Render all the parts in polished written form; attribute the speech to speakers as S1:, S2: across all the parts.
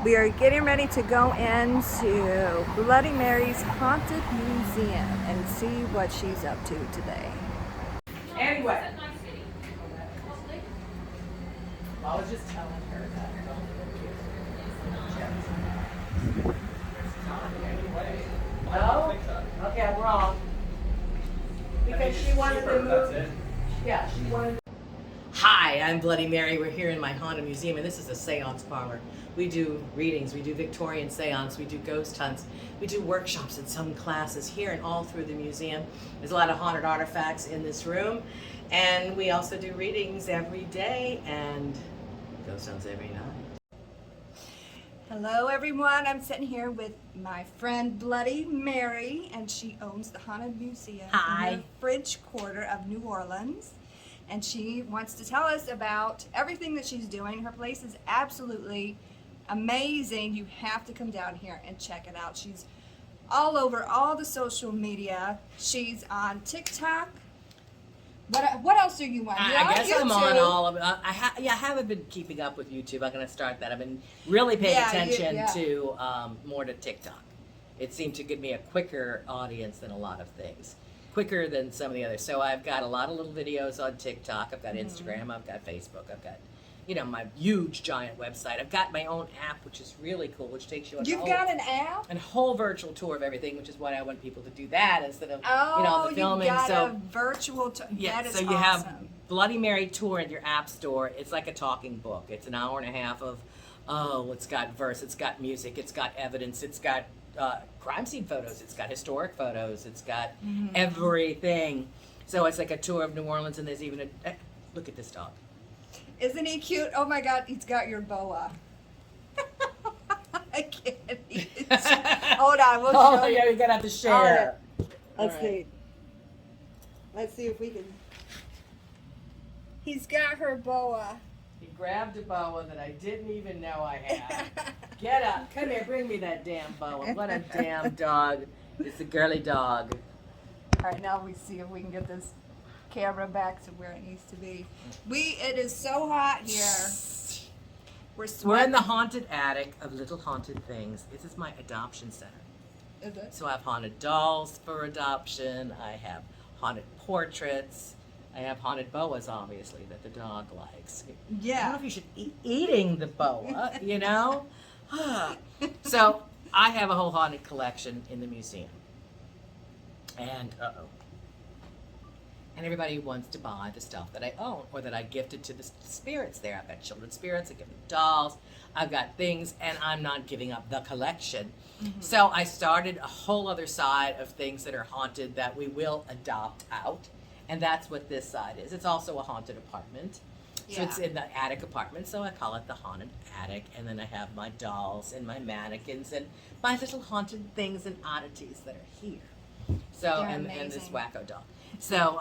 S1: We are getting ready to go into Bloody Mary's Haunted Museum and see what she's up to today. Anyway, I was just telling her that. No? Okay, I'm wrong. Because she wanted to move. Yeah, she wanted. Hi, I'm Bloody Mary. We're here in my haunted museum, and this is a seance parlor. We do readings, we do Victorian seance, we do ghost hunts, we do workshops and some classes here and all through the museum. There's a lot of haunted artifacts in this room, and we also do readings every day and ghost hunts every night. Hello everyone, I'm sitting here with my friend Bloody Mary, and she owns the Haunted Museum in the French Quarter of New Orleans. And she wants to tell us about everything that she's doing. Her place is absolutely amazing. You have to come down here and check it out. She's all over all the social media. She's on TikTok. What else are you on?
S2: I guess YouTube. I'm on all of it. I haven't been keeping up with YouTube. I'm going to start that. I've been really paying attention to more to TikTok. It seemed to give me a quicker audience than a lot of things. Quicker than some of the others. So I've got a lot of little videos on TikTok. I've got Instagram. I've got Facebook. I've got, my huge giant website. I've got my own app, which is really cool, which takes you on
S1: You've got an app?
S2: A whole virtual tour of everything, which is why I want people to do that instead of, the filming.
S1: You've got a virtual tour.
S2: Yeah,
S1: that is
S2: so you
S1: awesome.
S2: have Bloody Mary Tour in your app store. It's like a talking book. It's an hour and a half of, it's got verse, it's got music, it's got evidence, it's got crime scene photos, it's got historic photos, it's got everything. So it's like a tour of New Orleans, and there's even look at this dog.
S1: Isn't he cute? Oh my God, he's got your boa. I can't even. Hold on, we'll show you.
S2: You're gonna have to share.
S1: Let's see. Let's see if we can. He's got her boa.
S2: He grabbed a boa that I didn't even know I had. Get up. Come here. Bring me that damn boa. What a damn dog. It's a girly dog.
S1: All right, now we see if we can get this camera back to where it needs to be. It is so hot here.
S2: We're in the haunted attic of Little Haunted Things. This is my adoption center.
S1: Is it?
S2: So I have haunted dolls for adoption. I have haunted portraits. I have haunted boas, obviously, that the dog likes.
S1: Yeah.
S2: I don't know if you should be eating the boa, So I have a whole haunted collection in the museum. And, and everybody wants to buy the stuff that I own or that I gifted to the spirits there. I've got children's spirits, I've got dolls, I've got things, and I'm not giving up the collection. So I started a whole other side of things that are haunted that we will adopt out. And that's what this side is. It's also a haunted apartment. So it's in the attic apartment, so I call it the haunted attic. And then I have my dolls and my mannequins and my little haunted things and oddities that are here. So, and this wacko doll. So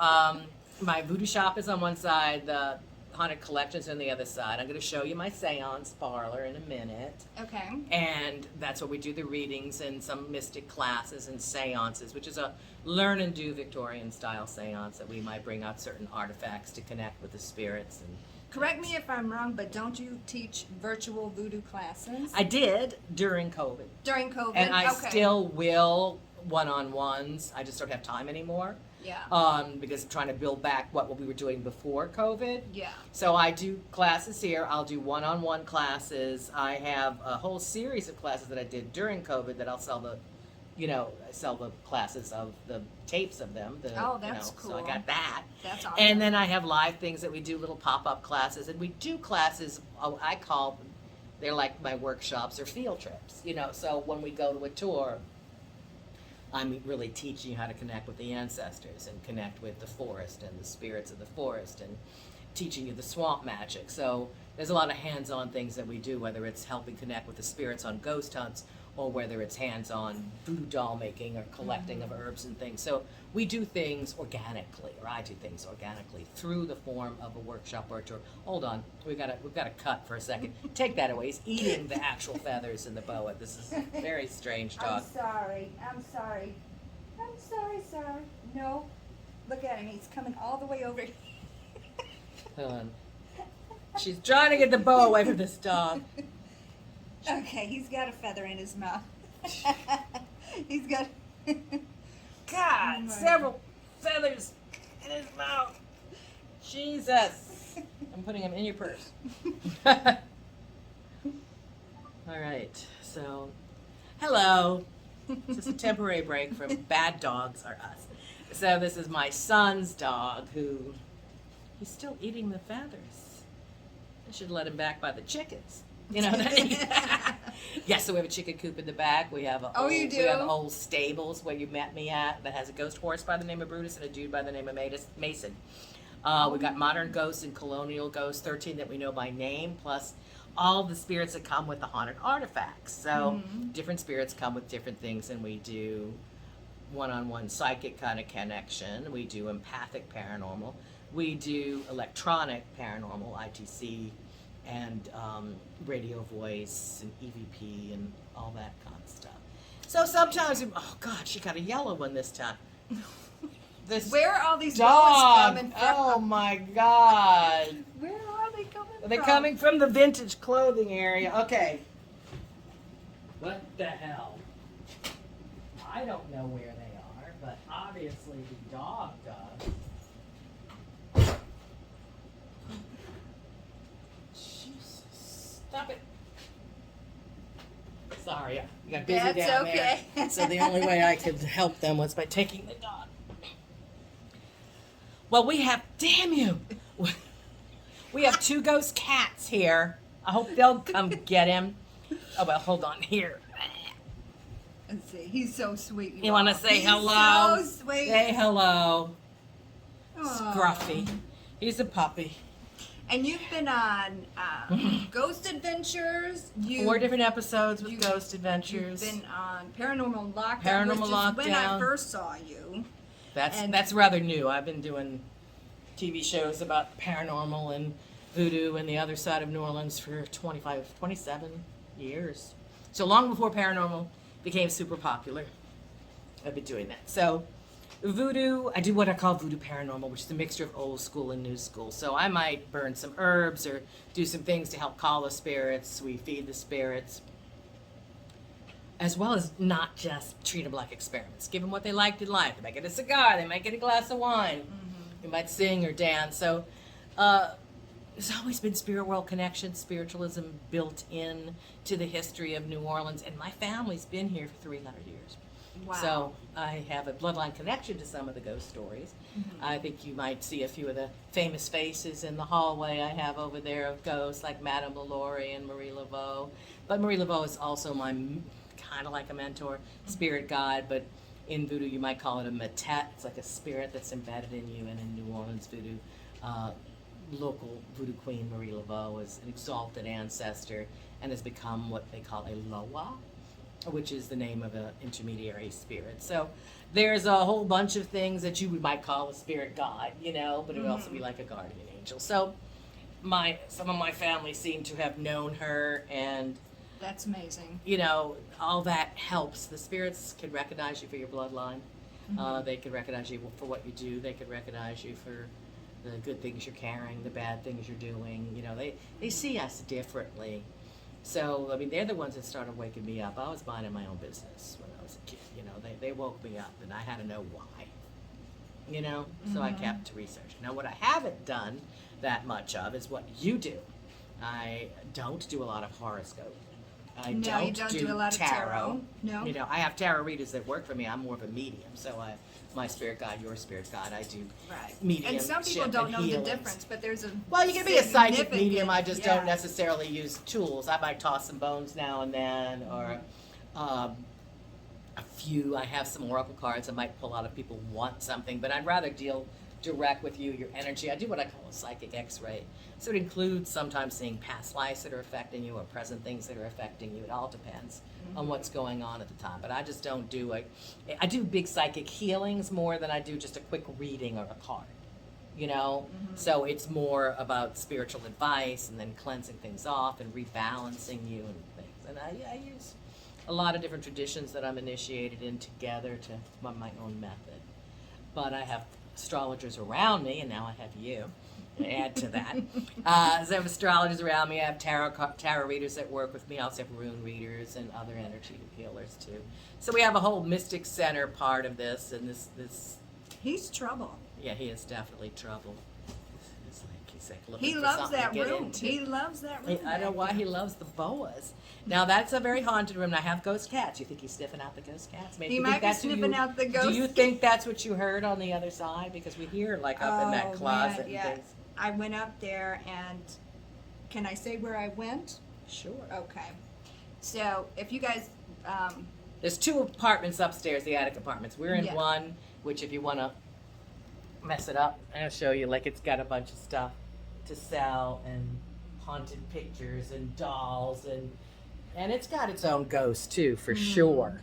S2: my voodoo shop is on one side, the haunted collection's on the other side. I'm going to show you my seance parlor in a minute.
S1: Okay.
S2: And that's where we do the readings and some mystic classes and seances, which is a learn and do Victorian style seance that we might bring out certain artifacts to connect with the spirits. And
S1: correct me if I'm wrong, but don't you teach virtual voodoo classes?
S2: I did during COVID.
S1: During COVID?
S2: And I still will one-on-ones. I just don't have time anymore.
S1: Yeah.
S2: Because I'm trying to build back what we were doing before COVID.
S1: Yeah.
S2: So I do classes here. I'll do one-on-one classes. I have a whole series of classes that I did during COVID that I'll sell the classes of the tapes of them.
S1: That's cool.
S2: So I got that.
S1: That's awesome.
S2: And then I have live things that we do, little pop-up classes, and we do classes. I call they're like my workshops or field trips. So when we go to a tour, I'm really teaching you how to connect with the ancestors and connect with the forest and the spirits of the forest and teaching you the swamp magic. So there's a lot of hands-on things that we do, whether it's helping connect with the spirits on ghost hunts or whether it's hands-on voodoo doll making or collecting of herbs and things. So we do things organically, or I do things organically through the form of a workshop or a tour. Hold on, we've got to cut for a second. Take that away. He's eating the actual feathers in the boa. This is a very strange dog.
S1: I'm sorry, sir. No, look at him. He's coming all the way over here.
S2: Hold on. She's trying to get the boa away from this dog.
S3: Okay, he's got a feather in his mouth. He's got.
S2: God,
S3: my
S2: several feathers in his mouth. Jesus. I'm putting him in your purse. All right, so hello. This is a temporary break from Bad Dogs Are Us. So this is my son's dog who he's still eating the feathers. I should let him back by the chickens. You know what I mean? Yes, so we have a chicken coop in the back. We have
S3: you do?
S2: We have old stables where you met me at that has a ghost horse by the name of Brutus and a dude by the name of Mason. We've got modern ghosts and colonial ghosts, 13 that we know by name, plus all the spirits that come with the haunted artifacts. So different spirits come with different things, and we do one-on-one psychic kind of connection. We do empathic paranormal. We do electronic paranormal, ITC, and radio voice and EVP and all that kind of stuff. So sometimes, oh God, she got a yellow one this time. This
S3: Where are all these
S2: dog,
S3: boas coming from?
S2: oh my God.
S3: Where are they coming from?
S2: They're coming from the vintage clothing area. Okay. What the hell? I don't know where they are, but obviously the dog does. Jesus. Stop it. Sorry, I got busy
S3: That's
S2: down
S3: okay.
S2: there. So the only way I could help them was by taking the dog. Well, we have, damn you. We have 2 ghost cats here. I hope they'll come get him. Oh, well, hold on here.
S3: Let's see. He's so sweet.
S2: You want to say
S3: He's
S2: hello?
S3: so sweet.
S2: Say hello.
S3: Aw.
S2: Scruffy. He's a puppy.
S3: And you've been on Ghost Adventures.
S2: 4 different episodes with
S3: you-
S2: Ghost Adventures.
S3: You've been on Paranormal Lockdown,
S2: Paranormal
S3: which is when I
S2: Lockdown.
S3: first saw you. and-
S2: That's rather new. I've been doing TV shows about paranormal and voodoo and the other side of New Orleans for 27 years. So long before paranormal became super popular, I've been doing that. So voodoo, I do what I call voodoo paranormal, which is a mixture of old school and new school. So I might burn some herbs or do some things to help call the spirits. We feed the spirits, as well as not just treat them like experiments. Give them what they liked in life. They might get a cigar, they might get a glass of wine, they might sing or dance. So there's always been spirit world connection, spiritualism built in to the history of New Orleans, and my family's been here for 300 years.
S3: Wow.
S2: So I have a bloodline connection to some of the ghost stories. I think you might see a few of the famous faces in the hallway I have over there of ghosts, like Madame LaLaurie and Marie Laveau. But Marie Laveau is also my kind of like a mentor, spirit guide, but in voodoo you might call it a matet. It's like a spirit that's embedded in you, and in New Orleans voodoo, local voodoo queen Marie Laveau is an exalted ancestor and has become what they call a loa, which is the name of an intermediary spirit. So there's a whole bunch of things that you might call a spirit guide, you know, but it would also be like a guardian angel. So some of my family seem to have known her, and
S3: That's amazing.
S2: you know, all that helps. The spirits can recognize you for your bloodline. They can recognize you for what you do. They can recognize you for the good things you're carrying, the bad things you're doing. You know, they see us differently. So, I mean, they're the ones that started waking me up. I was minding my own business when I was a kid. You know, they woke me up, and I had to know why. You know, so I kept researching. Now, what I haven't done that much of is what you do. I don't do a lot of horoscope. I
S3: No, you don't do a lot of tarot. No.
S2: You know, I have tarot readers that work for me. I'm more of a medium. So my spirit guide, your spirit guide, I do
S3: Right.
S2: mediumship
S3: And some people don't
S2: and
S3: know
S2: healings.
S3: the difference, but there's a
S2: Well, you can be a psychic
S3: significant-
S2: medium. I just
S3: yeah.
S2: don't necessarily use tools. I might toss some bones now and then, or a few. I have some oracle cards I might pull out if people want something, but I'd rather deal direct with you, your energy. I do what I call a psychic X-ray. So it includes sometimes seeing past lives that are affecting you or present things that are affecting you. It all depends on what's going on at the time. But I just don't do I do big psychic healings more than I do just a quick reading or a card. You know? So it's more about spiritual advice and then cleansing things off and rebalancing you and things. And I use a lot of different traditions that I'm initiated in together to my own method. But I have astrologers around me, and now I have you, add to that. So I have astrologers around me. I have tarot readers that work with me. I also have rune readers and other energy healers too. So we have a whole mystic center part of this, and this.
S3: He's trouble.
S2: Yeah, he is definitely trouble. He's like looking
S3: He
S2: for
S3: loves
S2: something
S3: that
S2: to get
S3: room.
S2: into.
S3: He loves that room.
S2: I don't know why he loves the boas. Now that's a very haunted room. And I have ghost cats. You think he's sniffing out the ghost cats? Maybe
S3: He
S2: you
S3: might
S2: think
S3: be
S2: that's who
S3: sniffing out the ghost
S2: Do you think that's what you heard on the other side? Because we hear like up in that closet
S3: Man, yeah.
S2: and things.
S3: I went up there, and can I say where I went?
S2: Sure.
S3: Okay. So if you guys,
S2: There's 2 apartments upstairs, the attic apartments. We're in
S3: Yeah.
S2: one, which if you want to mess it up, I'll show you. Like it's got a bunch of stuff to sell and haunted pictures and dolls and it's got its own ghost too, for sure.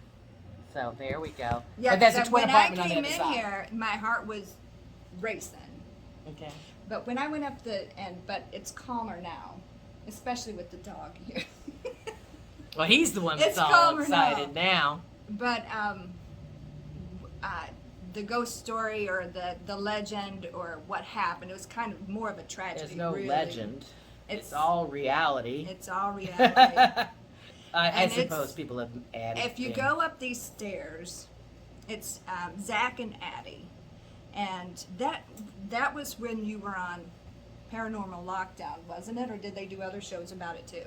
S2: So there we go.
S3: yeah,
S2: but there's a
S3: 'cause
S2: twin
S3: when I
S2: apartment on the
S3: came
S2: other
S3: in
S2: side.
S3: here, my heart was racing.
S2: Okay.
S3: But when I went up but it's calmer now, especially with the dog here.
S2: Well, he's the one that's
S3: It's
S2: all
S3: calmer
S2: excited now.
S3: But the ghost story or the legend or what happened, it was kind of more of a tragedy.
S2: There's no
S3: really.
S2: legend.
S3: It's
S2: It's all reality.
S3: It's all reality.
S2: I
S3: And
S2: suppose
S3: it's-
S2: people have added.
S3: If you
S2: in.
S3: go up these stairs, it's Zach and Addie, and that was when you were on Paranormal Lockdown, wasn't it? Or did they do other shows about it too?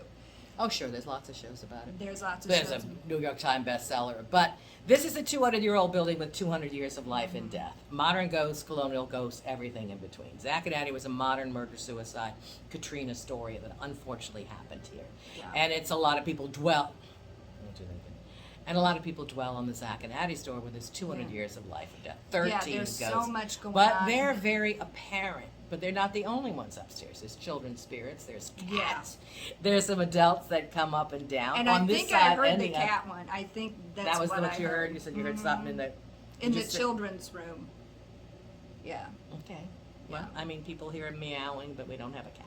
S2: Oh, sure. There's lots of shows about it.
S3: There's lots of
S2: There's
S3: shows.
S2: a New York Times bestseller. But this is a 200-year-old building with 200 years of life and death. Modern ghosts, colonial ghosts, everything in between. Zach and Addie was a modern murder-suicide Katrina story that unfortunately happened here.
S3: Wow.
S2: And it's a lot of people dwell. And a lot of people dwell on the Zach and Addie story where there's 200
S3: Yeah.
S2: years of life and death. 13
S3: Yeah, there's
S2: ghosts.
S3: so much going
S2: but
S3: on.
S2: they're very apparent. But they're not the only ones upstairs. There's children's spirits. There's
S3: Yeah.
S2: cats. There's some adults that come up and down.
S3: And
S2: on
S3: I
S2: this
S3: think
S2: side
S3: I heard
S2: and
S3: the
S2: other.
S3: cat one. I think that's
S2: That was
S3: what
S2: what
S3: I
S2: you heard. You said you heard something in the.
S3: in the
S2: just said-
S3: children's room. Yeah.
S2: Okay. Well,
S3: Yeah.
S2: I mean, people hear him meowing, but we don't have a cat.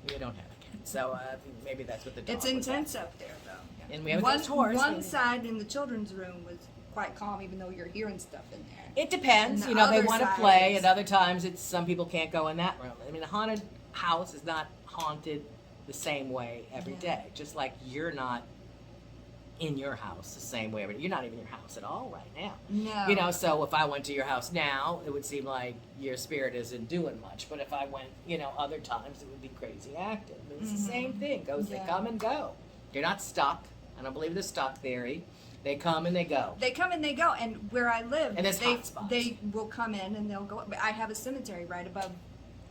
S2: We don't have a cat. So maybe that's what the dog
S3: It's
S2: was
S3: intense
S2: at.
S3: up there, though. Yeah.
S2: And we have a
S3: one,
S2: ghost horse.
S3: One side in the children's room was quite calm, even though you're hearing stuff in there.
S2: It depends.
S3: And
S2: You
S3: the
S2: know, they
S3: other
S2: want to
S3: side
S2: play,
S3: is-
S2: and other times it's some people can't go in that room. I mean, a haunted house is not haunted the same way every
S3: Yeah.
S2: day. Just like you're not in your house the same way every day. You're not even in your house at all right now.
S3: No.
S2: You know, so if I went to your house now, it would seem like your spirit isn't doing much. But if I went, you know, other times, it would be crazy active. But it's the same thing. Ghosts,
S3: Yeah.
S2: they come and go. They're not stuck. I don't believe in the stuck theory. They come and they go.
S3: They come and they go, and where I live,
S2: And there's hot spots.
S3: they will come in and they'll go. I have a cemetery right above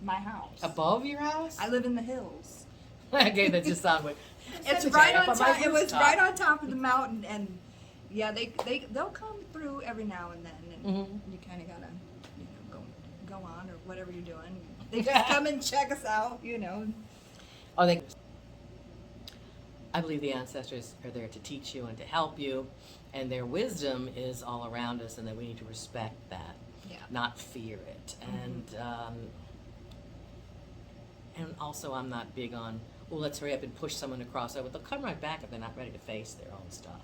S3: my house.
S2: Above your house?
S3: I live in the hills.
S2: Okay, that just sounds like
S3: It's
S2: cemetery
S3: right
S2: up
S3: on
S2: my
S3: top. It was
S2: rooftop.
S3: right on top of the mountain, and yeah, they'll come through every now and then, and
S2: Mhm.
S3: you kind of gotta, you know, go on or whatever you're doing. They just come and check us out, you know.
S2: Oh, they. I believe the ancestors are there to teach you and to help you, and their wisdom is all around us, and that we need to respect that,
S3: Yeah.
S2: not fear it. And also, I'm not big on, well, let's hurry up and push someone across over. They'll come right back if they're not ready to face their own stuff.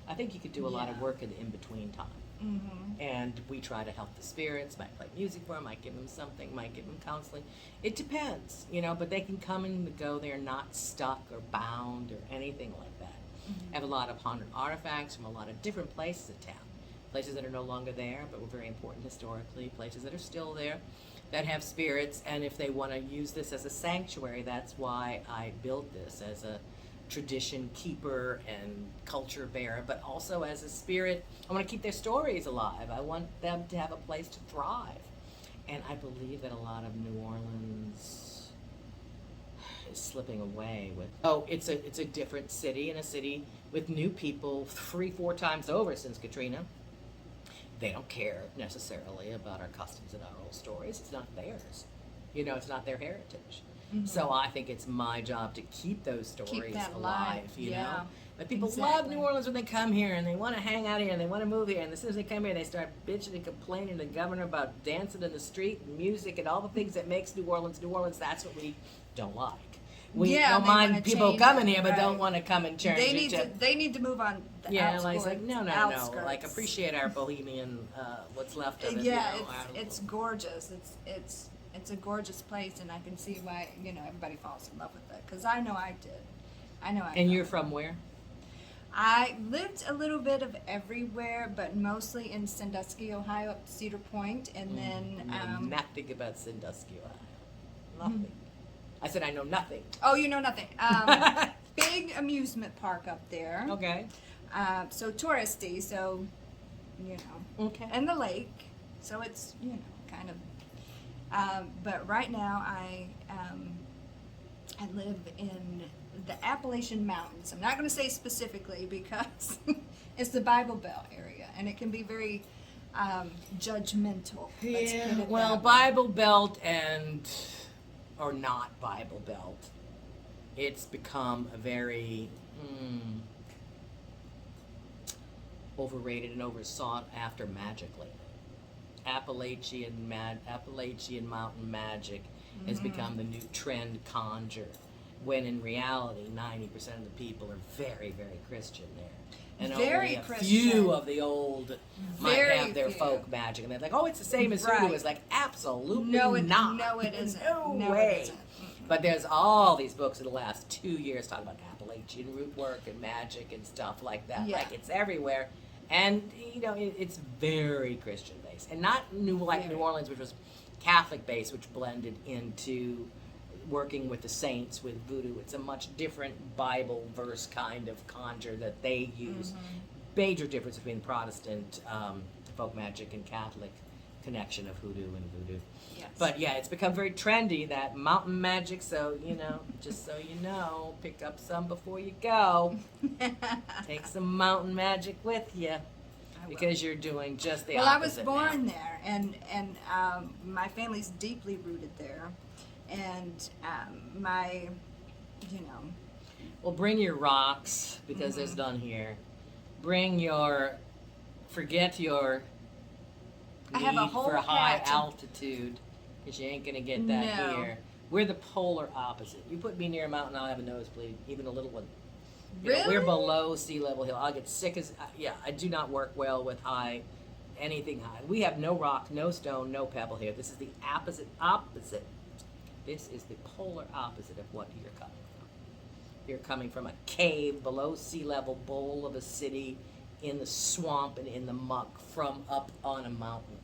S2: I think you could do a lot of
S3: Yeah.
S2: work in the in-between time.
S3: Mm-hmm.
S2: And we try to help the spirits, might play music for them, might give them something, might give them counseling. It depends, you know, but they can come and go. They're not stuck or bound or anything like that. I have a lot of haunted artifacts from a lot of different places in town. Places that are no longer there, but were very important historically, places that are still there, that have spirits, and if they want to use this as a sanctuary, that's why I built this, as a tradition keeper and culture bearer, but also as a spirit. I want to keep their stories alive. I want them to have a place to thrive. And I believe that a lot of New Orleans is slipping away with, it's a different city, and a city with new people 3-4 times over since Katrina. They don't care necessarily about our customs and our old stories. It's not theirs. You know, it's not their heritage. So I think it's my job to keep those stories
S3: that
S2: alive, you
S3: yeah.
S2: know? But people love
S3: Exactly.
S2: New Orleans when they come here, and they want to hang out here, and they want to move here, and as soon as they come here, they start bitching and complaining to the governor about dancing in the street, and music, and all the things that makes New Orleans, New Orleans. That's what we don't like. We
S3: Yeah,
S2: don't
S3: they wanna
S2: mind people
S3: change
S2: coming
S3: it,
S2: here, but don't
S3: right.
S2: want to come and change it.
S3: They need to move on. The
S2: Yeah, like it's like
S3: outskirts.
S2: no. Like appreciate our bohemian, what's left of it.
S3: Yeah,
S2: you know,
S3: it's gorgeous. It's a gorgeous place, and I can see why, you know, everybody falls in love with it. Because I know I did. I know I
S2: And
S3: fell
S2: you're
S3: in
S2: from
S3: love.
S2: where?
S3: I lived a little bit of everywhere, but mostly in Sandusky, Ohio, up to Cedar Point, and then
S2: I know nothing about Sandusky, Ohio. Nothing. I said I know nothing.
S3: oh, you know nothing. Big amusement park up there.
S2: Okay.
S3: So touristy, so you know,
S2: Okay.
S3: and the lake, so it's, you know, kind of. But right now I live in the Appalachian Mountains. I'm not going to say specifically because it's the Bible Belt area, and it can be very judgmental. Let's put it
S2: Well,
S3: that way.
S2: Bible Belt or not Bible Belt, it's become a very overrated and oversought after magic lately. Appalachian mountain magic has become the new trend conjure, when in reality 90% of the people are very, very Christian there. And
S3: Very
S2: only a
S3: Christian.
S2: few of the old might
S3: Very
S2: have their
S3: few.
S2: folk magic, and they're like, "Oh, it's the same as
S3: Right.
S2: voodoo." It's like, absolutely
S3: No,
S2: not.
S3: no, it isn't.
S2: No,
S3: No, it
S2: way.
S3: isn't.
S2: But there's all these books in the last 2 years talking about Appalachian root work and magic and stuff like that.
S3: Yeah.
S2: Like, it's everywhere, and you know, it's very Christian based, and not New
S3: Very.
S2: Orleans, which was Catholic based, which blended into working with the saints with voodoo. It's a much different Bible verse kind of conjure that they use. Major difference between Protestant folk magic and Catholic connection of hoodoo and voodoo.
S3: Yes.
S2: But yeah, it's become very trendy, that mountain magic, so, you know, just so you know, pick up some before you go. Take some mountain magic with you,
S3: I will.
S2: because you're doing just the
S3: Well, I was
S2: opposite
S3: born
S2: now.
S3: there, and my family's deeply rooted there, and my, you know,
S2: Well, bring your rocks, because there's none here. Bring forget your
S3: I have a
S2: need
S3: whole
S2: for high
S3: patch of-
S2: altitude, because you ain't gonna get that
S3: No.
S2: here. We're the polar opposite. You put me near a mountain, I'll have a nosebleed, even a little one. You know, we're
S3: Really?
S2: below sea level hill. I'll get sick as I do not work well with anything high. We have no rock, no stone, no pebble here. This is the opposite. This is the polar opposite of what you're coming from. You're coming from a cave below sea level, bowl of a city, in the swamp and in the muck, from up on a mountain.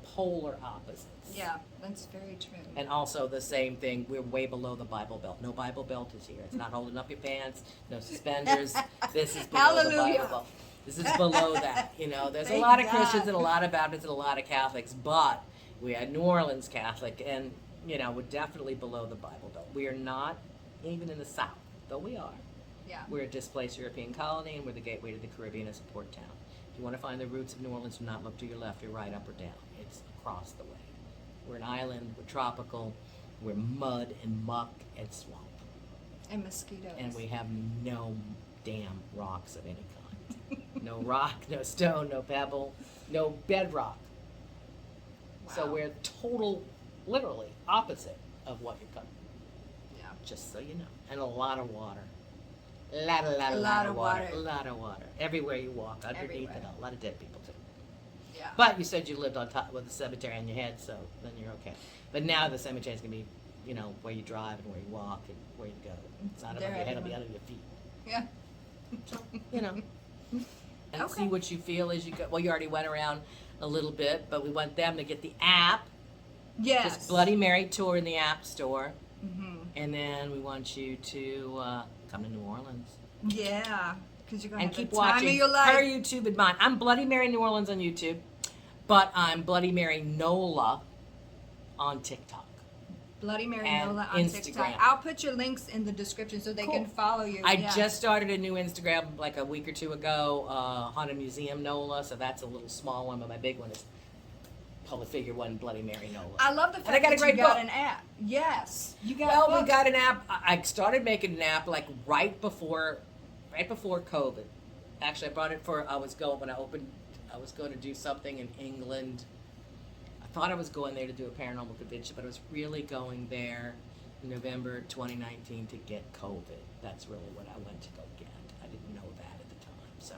S2: Polar opposites.
S3: yeah, that's very true.
S2: And also the same thing, we're way below the Bible Belt. No Bible Belt is here. It's not holding up your pants, no suspenders. This is below the
S3: Hallelujah.
S2: Bible Belt. This is below that. You know, there's a
S3: Thank
S2: lot of
S3: God.
S2: Christians and a lot of Baptists and a lot of Catholics, but we had New Orleans Catholic, and, you know, we're definitely below the Bible Belt. We are not even in the South, though we are.
S3: Yeah.
S2: We're a displaced European colony, and we're the gateway to the Caribbean as a port town. If you want to find the roots of New Orleans, do not look to your left or right, up or down. It's across the way. We're an island, we're tropical, we're mud and muck and swamp.
S3: And mosquitoes.
S2: And we have no damn rocks of any kind. No rock, no stone, no pebble, no bedrock. So
S3: Wow.
S2: we're literally opposite of what you're coming.
S3: Yeah.
S2: Just so you know. And a lot of water. A lot of water. A lot of water. Everywhere you walk, underneath
S3: Everywhere.
S2: it all. A lot of dead people too.
S3: Yeah.
S2: But you said you lived on top with a cemetery on your head, so then you're okay. But now the cemetery's gonna be, you know, where you drive and where you walk and where you go. It's not above
S3: They're
S2: your head, it'll be
S3: everywhere.
S2: under your feet.
S3: Yeah.
S2: You know. And
S3: Okay.
S2: see what you feel as you go. Well, you already went around a little bit, but we want them to get the app.
S3: Yes.
S2: Just Bloody Mary tour in the App Store.
S3: Mm-hmm.
S2: And then we want you to come to New Orleans.
S3: Yeah. Because you're going to
S2: And
S3: have
S2: keep
S3: the time
S2: watching
S3: of your
S2: her
S3: life.
S2: YouTube and mine. I'm Bloody Mary New Orleans on YouTube, but I'm Bloody Mary Nola on TikTok.
S3: Bloody Mary
S2: and
S3: Nola on
S2: Instagram.
S3: TikTok. I'll put your links in the description so they
S2: Cool.
S3: can follow you.
S2: I
S3: Yeah.
S2: just started a new Instagram like a week or two ago, Haunted Museum Nola, so that's a little small one, but my big one is Public Figure One Bloody Mary Nola.
S3: I love the
S2: I
S3: fact
S2: got a
S3: that
S2: great
S3: you got
S2: book.
S3: an app. Yes. You got
S2: Well, we
S3: books.
S2: got an app. I started making an app like right before COVID. Actually, I brought it I was going to do something in England. I thought I was going there to do a paranormal convention, but I was really going there in November 2019 to get COVID. That's really what I went to go get. I didn't know that at the time, so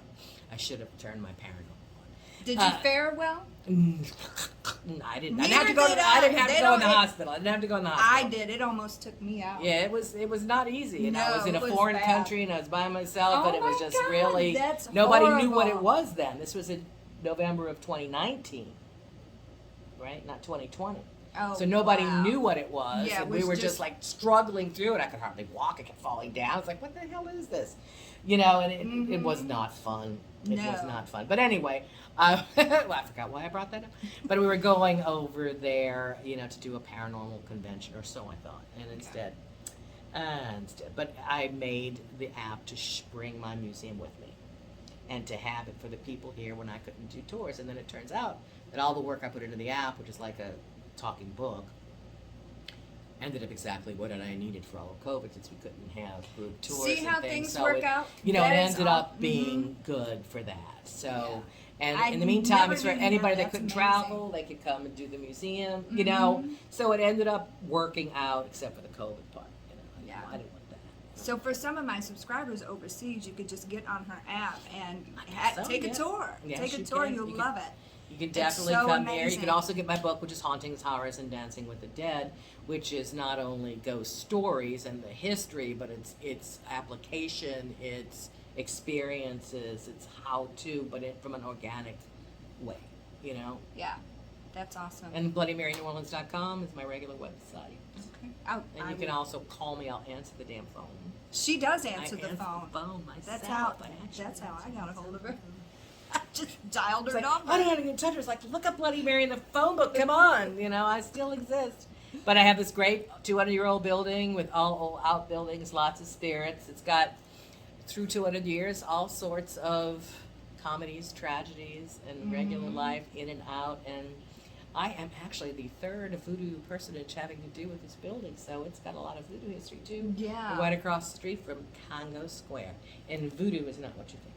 S2: I should have turned my paranormal on.
S3: Did you fare well?
S2: I didn't.
S3: Neither
S2: I didn't have to go.
S3: did
S2: I didn't have
S3: They
S2: to go in the
S3: don't-
S2: hospital. I didn't have to go in the hospital.
S3: I did. It almost took me out.
S2: Yeah, it was not easy, and I
S3: No,
S2: was in a
S3: it was
S2: foreign
S3: bad.
S2: country, and I was by myself,
S3: Oh
S2: and it was
S3: my
S2: just
S3: God,
S2: really
S3: that's
S2: nobody knew what it
S3: horrible.
S2: was then. This was in November of 2019, right? Not 2020.
S3: Oh,
S2: So nobody
S3: wow.
S2: knew what it was,
S3: Yeah, it
S2: and we
S3: was
S2: were
S3: just-
S2: just like struggling through it. I could hardly walk. I kept falling down. It's like, what the hell is this? You know, and it was not fun. It was
S3: No.
S2: not fun. But anyway, well, I forgot why I brought that up. But we were going over there, you know, to do a paranormal convention, or so I thought. And instead, but I made the app to bring my museum with me, and to have it for the people here when I couldn't do tours. And then it turns out that all the work I put into the app, which is like a talking book, ended up exactly what I needed for all of COVID, since we couldn't have group tours.
S3: See
S2: and
S3: how
S2: things.
S3: things
S2: So
S3: work
S2: it,
S3: out?
S2: You know,
S3: That
S2: it
S3: is
S2: ended
S3: all-
S2: up being good for that. So, and
S3: I
S2: in the meantime,
S3: never
S2: it's for
S3: knew that.
S2: anybody that
S3: That's
S2: couldn't
S3: amazing.
S2: travel, they could come and do the museum. You know, so it ended up working out, except for the COVID part. You know,
S3: Yeah.
S2: I didn't want that.
S3: So for some of my subscribers overseas, you could just get on her app and
S2: guess so,
S3: take
S2: yeah.
S3: a tour.
S2: Yes,
S3: Take a
S2: you
S3: tour,
S2: can.
S3: you'll
S2: You can-
S3: love it.
S2: You can
S3: It's
S2: definitely
S3: so
S2: come here. You
S3: amazing.
S2: can also get my book, which is Hauntings, Horrors, and Dancing with the Dead, which is not only ghost stories and the history, but it's application, it's experiences, it's how to, but from an organic way, you know.
S3: Yeah, that's awesome.
S2: And BloodyMaryNewOrleans.com is my regular website.
S3: Okay.
S2: And you can also call me. I'll answer the damn phone.
S3: She does
S2: I
S3: answer the phone.
S2: myself.
S3: That's how.
S2: I actually
S3: That's how I
S2: answer
S3: got a
S2: myself.
S3: hold of her. I just dialed
S2: It's
S3: her
S2: like, I
S3: number.
S2: don't know how to get in touch with her. It's like, look up Bloody Mary in the phone book. Come on, you know, I still exist. But I have this great 200-year-old building with all outbuildings, lots of spirits. It's got, through 200 years, all sorts of comedies, tragedies, and regular life in and out. And I am actually the third voodoo personage having to do with this building, so it's got a lot of voodoo history too.
S3: Yeah.
S2: Right across the street from Congo Square. And voodoo is not what you think.